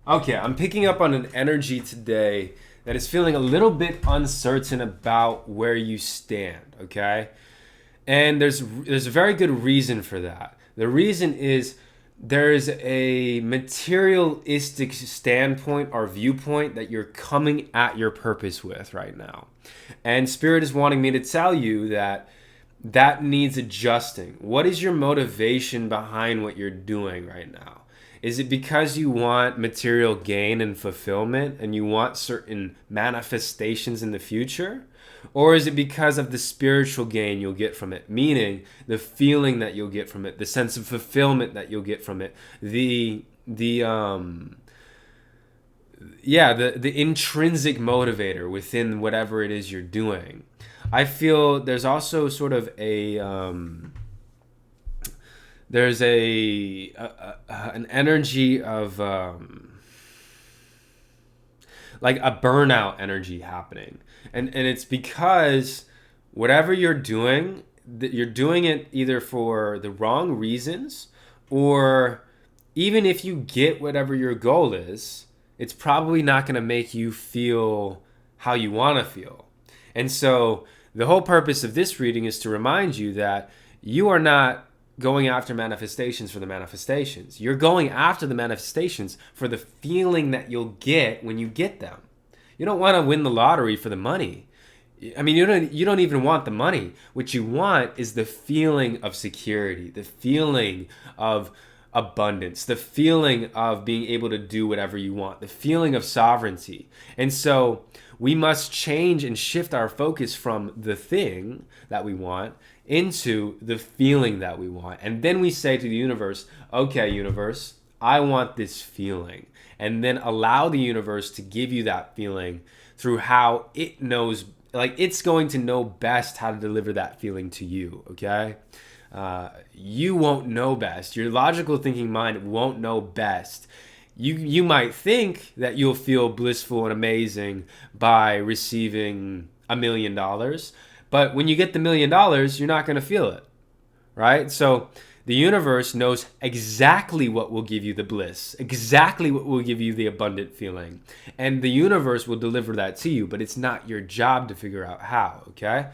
Okay, I'm picking up on an energy today that is feeling a little bit uncertain about where you stand, okay? And there's a very good reason for that. The reason is there's a materialistic standpoint or viewpoint that you're coming at your purpose with right now. And Spirit is wanting me to tell you that that needs adjusting. What is your motivation behind what you're doing right now? Is it because you want material gain and fulfillment and you want certain manifestations in the future? Or is it because of the spiritual gain you'll get from it? Meaning the feeling that you'll get from it, the sense of fulfillment that you'll get from it, the intrinsic motivator within whatever it is you're doing. I feel there's also sort of there's an energy of like a burnout energy happening, and it's because whatever you're doing, you're doing it either for the wrong reasons, or even if you get whatever your goal is, it's probably not going to make you feel how you want to feel. And so the whole purpose of this reading is to remind you that you are not going after manifestations for the manifestations. You're going after the manifestations for the feeling that you'll get when you get them. You don't want to win the lottery for the money. I mean, you don't even want the money. What you want is the feeling of security, the feeling of abundance, the feeling of being able to do whatever you want, the feeling of sovereignty. And so we must change and shift our focus from the thing that we want into the feeling that we want. And then we say to the universe, okay, universe, I want this feeling. And then allow the universe to give you that feeling through how it knows, like it's going to know best how to deliver that feeling to you, okay? You won't know best. Your logical thinking mind won't know best. You might think that you'll feel blissful and amazing by receiving $1 million, but when you get the $1 million, you're not going to feel it, right? So the universe knows exactly what will give you the bliss, exactly what will give you the abundant feeling, and the universe will deliver that to you, but it's not your job to figure out how, okay?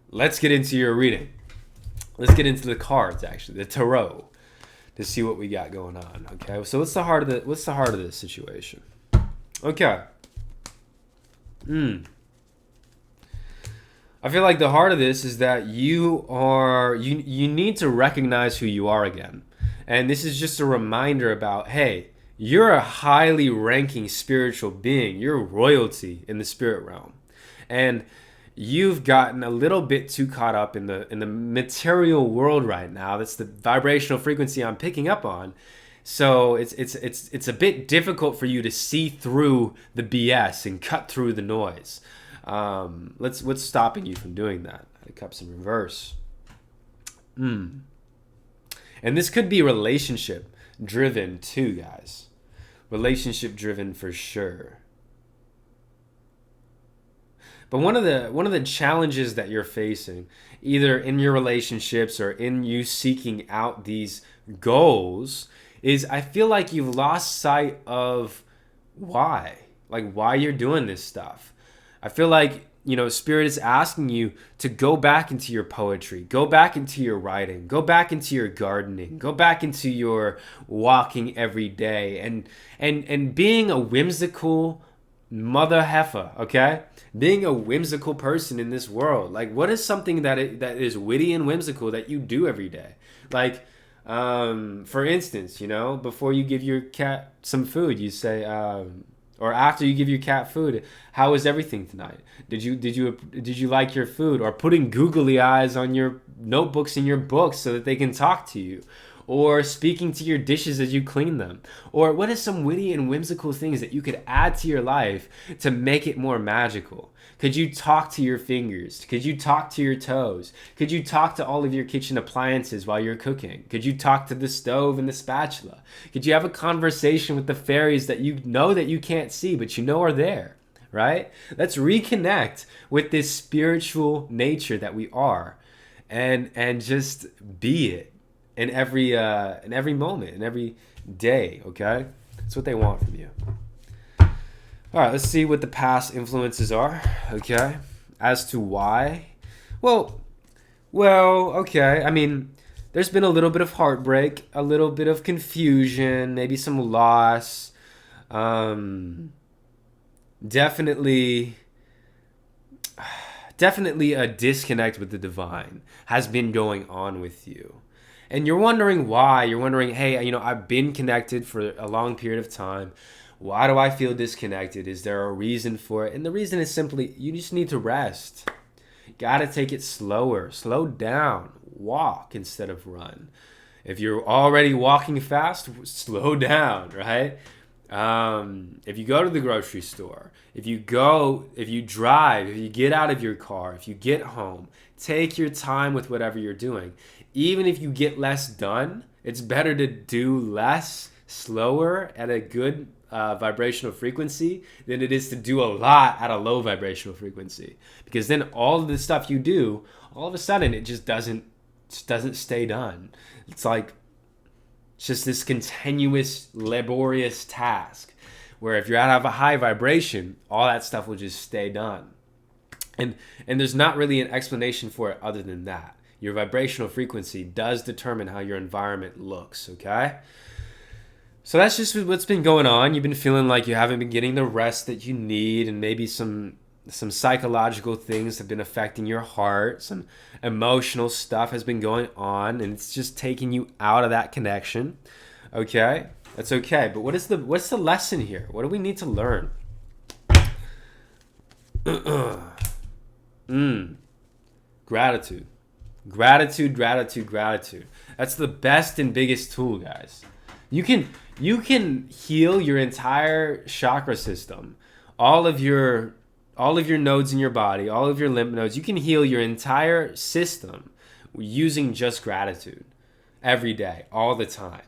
Let's get into your reading. Let's get into the cards, actually, the tarot, to see what we got going on. Okay, so what's the heart of this situation? Okay. I feel like the heart of this is that you need to recognize who you are again, and this is just a reminder about, hey, you're a highly ranking spiritual being. You're royalty in the spirit realm, and you've gotten a little bit too caught up in the material world right now. That's the vibrational frequency I'm picking up on. So it's a bit difficult for you to see through the BS and cut through the noise. What's stopping you from doing that? The cups in reverse. And this could be relationship driven too, guys. Relationship driven for sure. But one of the challenges that you're facing, either in your relationships or in you seeking out these goals, is I feel like you've lost sight of why you're doing this stuff. I feel like, Spirit is asking you to go back into your poetry, go back into your writing, go back into your gardening, go back into your walking every day, and being a whimsical mother heifer, okay? Being a whimsical person in this world. Like, what is something that is witty and whimsical that you do every day? Like, for instance, before you give your cat some food, you say, or after you give your cat food, how was everything tonight? Did you like your food? Or putting googly eyes on your notebooks and your books so that they can talk to you, or speaking to your dishes as you clean them. Or what is some witty and whimsical things that you could add to your life to make it more magical? Could you talk to your fingers? Could you talk to your toes? Could you talk to all of your kitchen appliances while you're cooking? Could you talk to the stove and the spatula? Could you have a conversation with the fairies that you know that you can't see but you know are there? Right? Let's reconnect with this spiritual nature that we are, and just be it in every moment, in every day. Okay, that's what they want from you. All right, let's see what the past influences are. Okay. As to why. Well, okay. I mean, there's been a little bit of heartbreak, a little bit of confusion, maybe some loss. Um, definitely, definitely a disconnect with the divine has been going on with you. And you're wondering why. You're wondering, hey, I've been connected for a long period of time. Why do I feel disconnected? Is there a reason for it? And the reason is simply you just need to rest. Gotta take it slower. Slow down. Walk instead of run. If you're already walking fast, slow down, right? If you go to the grocery store, if you drive, if you get out of your car, if you get home, take your time with whatever you're doing. Even if you get less done, it's better to do less, slower, at a good vibrational frequency than it is to do a lot at a low vibrational frequency. Because then all of the stuff you do, all of a sudden, it just doesn't stay done. It's like it's just this continuous laborious task where if you're out of a high vibration, all that stuff will just stay done. And there's not really an explanation for it other than that. Your vibrational frequency does determine how your environment looks, okay? So that's just what's been going on. You've been feeling like you haven't been getting the rest that you need, and maybe some psychological things have been affecting your heart. Some emotional stuff has been going on, and it's just taking you out of that connection. Okay? That's okay. But what's the lesson here? What do we need to learn? Gratitude. Gratitude. That's the best and biggest tool, guys. You can heal your entire chakra system, all of your nodes in your body, all of your lymph nodes. You can heal your entire system using just gratitude every day, all the time.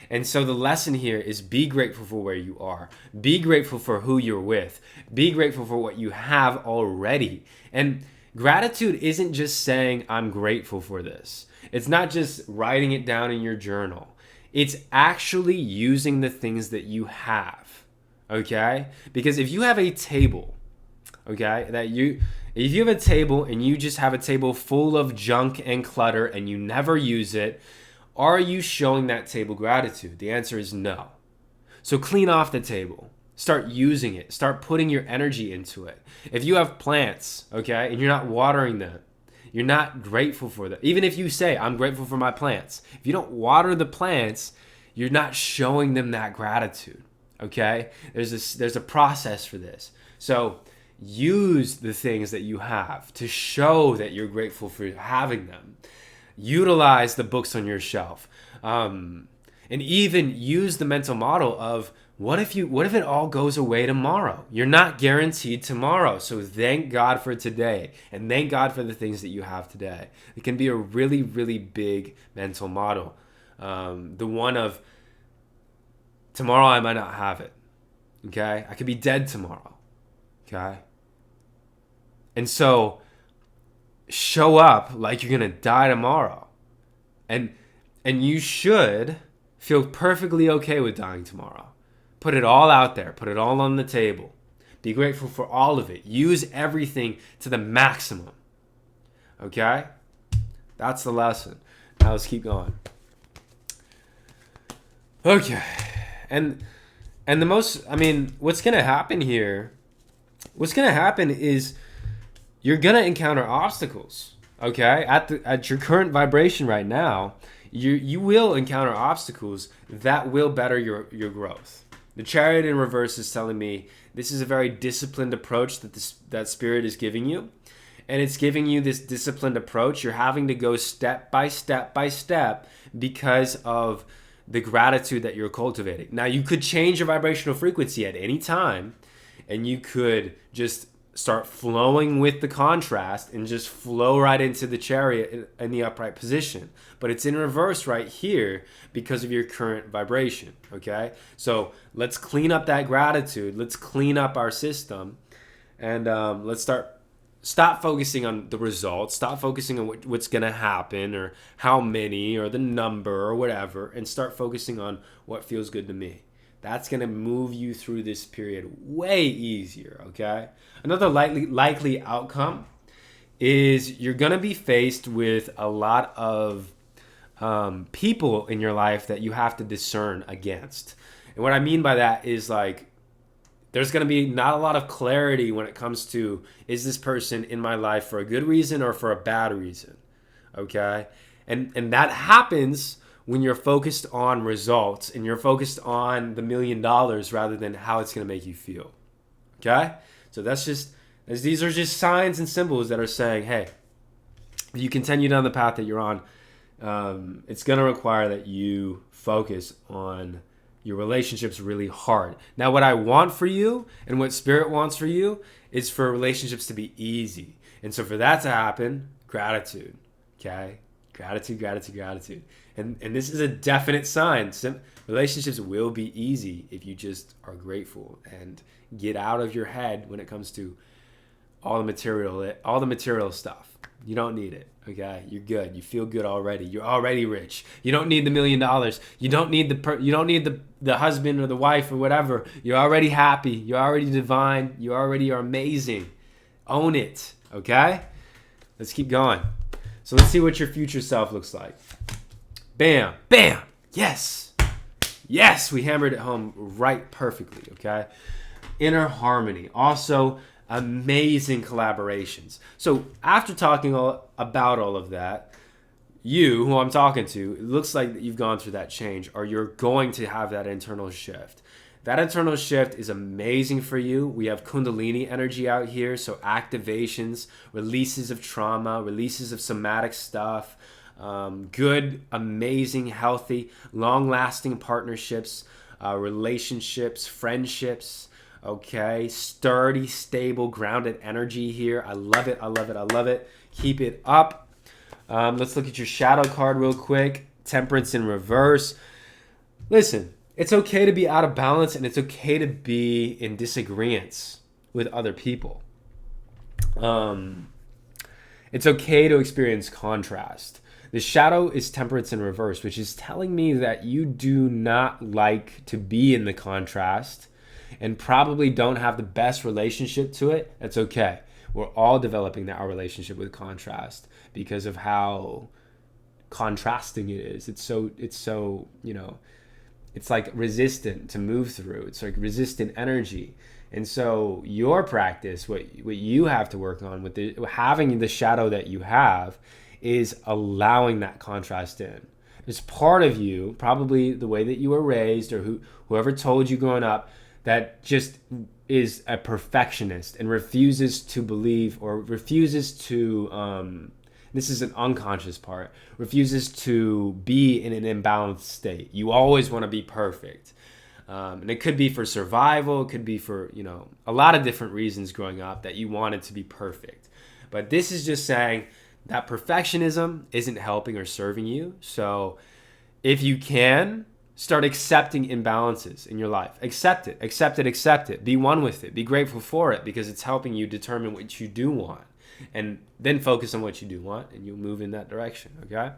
And so the lesson here is be grateful for where you are. Be grateful for who you're with. Be grateful for what you have already. And gratitude isn't just saying, I'm grateful for this. It's not just writing it down in your journal. It's actually using the things that you have, okay? Because if you have a table, okay, if you have a table and you just have a table full of junk and clutter and you never use it, are you showing that table gratitude? The answer is no. So clean off the table. Start using it. Start putting your energy into it. If you have plants, okay, and you're not watering them, you're not grateful for them. Even if you say, I'm grateful for my plants. If you don't water the plants, you're not showing them that gratitude, okay? There's a process for this. So use the things that you have to show that you're grateful for having them. Utilize the books on your shelf. And even use the mental model of, what if it all goes away tomorrow? You're not guaranteed tomorrow. So thank God for today and thank God for the things that you have today. It can be a really, really big mental model. The one of tomorrow I might not have it. Okay? I could be dead tomorrow. Okay? And so show up like you're going to die tomorrow. And you should feel perfectly okay with dying tomorrow. Put it all out there. Put it all on the table. Be grateful for all of it. Use everything to the maximum. Okay? That's the lesson. Now let's keep going. Okay. And what's going to happen here, is you're going to encounter obstacles. Okay? At your current vibration right now, you will encounter obstacles that will better your growth. The Chariot in reverse is telling me this is a very disciplined approach that Spirit is giving you. And it's giving you this disciplined approach. You're having to go step by step by step because of the gratitude that you're cultivating. Now, you could change your vibrational frequency at any time, and you could just start flowing with the contrast and just flow right into the Chariot in the upright position. But it's in reverse right here because of your current vibration, okay? So let's clean up that gratitude. Let's clean up our system. And let's stop focusing on the results. Stop focusing on what's going to happen or how many or the number or whatever. And start focusing on what feels good to me. That's going to move you through this period way easier, okay? Another likely outcome is you're going to be faced with a lot of people in your life that you have to discern against. And what I mean by that is like, there's going to be not a lot of clarity when it comes to, is this person in my life for a good reason or for a bad reason? Okay? And that happens when you're focused on results and you're focused on the $1 million rather than how it's going to make you feel. Okay? So these are just signs and symbols that are saying, hey, if you continue down the path that you're on, it's going to require that you focus on your relationships really hard. Now, what I want for you and what Spirit wants for you is for relationships to be easy. And so for that to happen, gratitude, okay? Gratitude. And this is a definite sign. Relationships will be easy if you just are grateful and get out of your head when it comes to all the material stuff. You don't need it, okay? You're good. You feel good already. You're already rich. You don't need the $1 million. You don't need the husband or the wife or whatever. You're already happy. You're already divine. You already are amazing. Own it, okay? Let's keep going. So let's see what your future self looks like. Bam, bam. Yes, we hammered it home right perfectly, okay? Inner harmony. Also, amazing collaborations. So after talking about all of that, you, who I'm talking to, it looks like you've gone through that change, or you're going to have that internal shift. That internal shift is amazing for you. We have Kundalini energy out here, so activations, releases of trauma, releases of somatic stuff, good, amazing, healthy, long-lasting partnerships, relationships, friendships, okay? Sturdy, stable, grounded energy here. I love it. Keep it up. Let's look at your shadow card real quick. Temperance in reverse. Listen, it's okay to be out of balance and it's okay to be in disagreements with other people. It's okay to experience contrast. The shadow is temperance in reverse, which is telling me that you do not like to be in the contrast and probably don't have the best relationship to it. That's okay. We're all developing our relationship with contrast because of how contrasting it is. It's so, it's like resistant to move through. It's like resistant energy. And so your practice, what you have to work on with having the shadow that you have, is allowing that contrast in. There's part of you, probably the way that you were raised or whoever told you growing up, that just is a perfectionist and refuses to believe or refuses to, this is an unconscious part, refuses to be in an imbalanced state. You always want to be perfect. And it could be for survival. It could be for, a lot of different reasons growing up that you wanted to be perfect. But this is just saying that perfectionism isn't helping or serving you. So if you can, start accepting imbalances in your life. Accept it. Be one with it. Be grateful for it because it's helping you determine what you do want. And then focus on what you do want and you'll move in that direction, okay?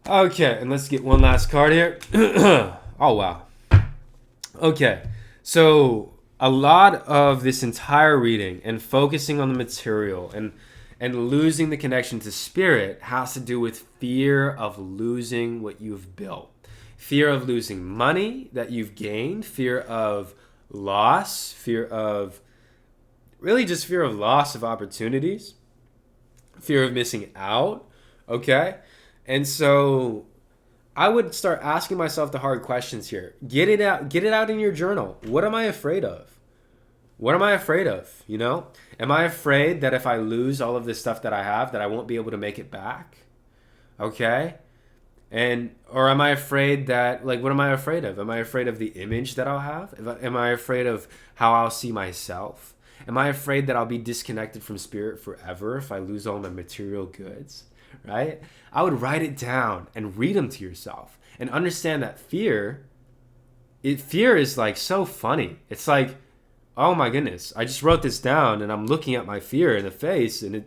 Okay, and let's get one last card here. Oh, wow. Okay, so a lot of this entire reading and focusing on the material and losing the connection to spirit has to do with fear of losing what you've built. Fear of losing money that you've gained, fear of loss, fear of loss of opportunities, fear of missing out, okay? And so I would start asking myself the hard questions here. Get it out in your journal. What am I afraid of? Am I afraid that if I lose all of this stuff that I have, that I won't be able to make it back? Okay? Or am I afraid that, what am I afraid of? Am I afraid of the image that I'll have? Am I afraid of how I'll see myself? Am I afraid that I'll be disconnected from spirit forever if I lose all my material goods? Right? I would write it down and read them to yourself and understand that fear is so funny. It's like, oh my goodness, I just wrote this down and I'm looking at my fear in the face and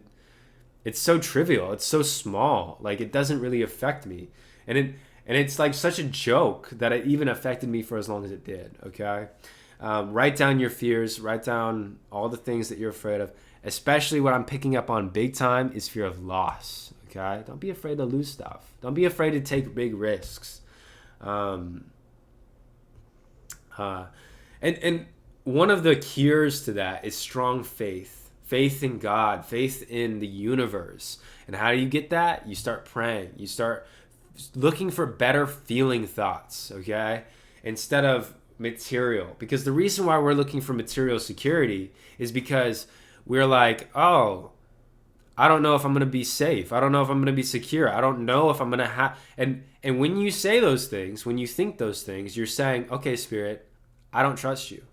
it's so trivial. It's so small. It doesn't really affect me. And And it's like such a joke that it even affected me for as long as it did, okay? Write down your fears, write down all the things that you're afraid of. Especially what I'm picking up on big time is fear of loss, okay? Don't be afraid to lose stuff. Don't be afraid to take big risks. And one of the cures to that is strong faith. Faith in God, faith in the universe. And how do you get that? You start praying. You start looking for better feeling thoughts, okay? Instead of material. Because the reason why we're looking for material security is because we're like, oh, I don't know if I'm going to be safe. I don't know if I'm going to be secure. I don't know if I'm going to have... And when you say those things, when you think those things, you're saying, okay, Spirit, I don't trust you.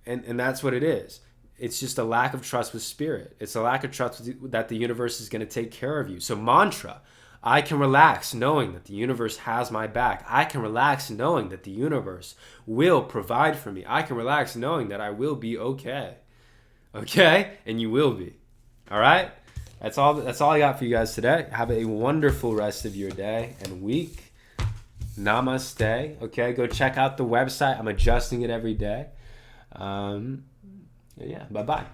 And that's what it is. It's just a lack of trust with Spirit. It's a lack of trust that the universe is going to take care of you. So mantra, I can relax knowing that the universe has my back. I can relax knowing that the universe will provide for me. I can relax knowing that I will be okay. Okay? And you will be. All right? That's all I got for you guys today. Have a wonderful rest of your day and week. Namaste. Okay? Go check out the website. I'm adjusting it every day. Yeah. Bye-bye.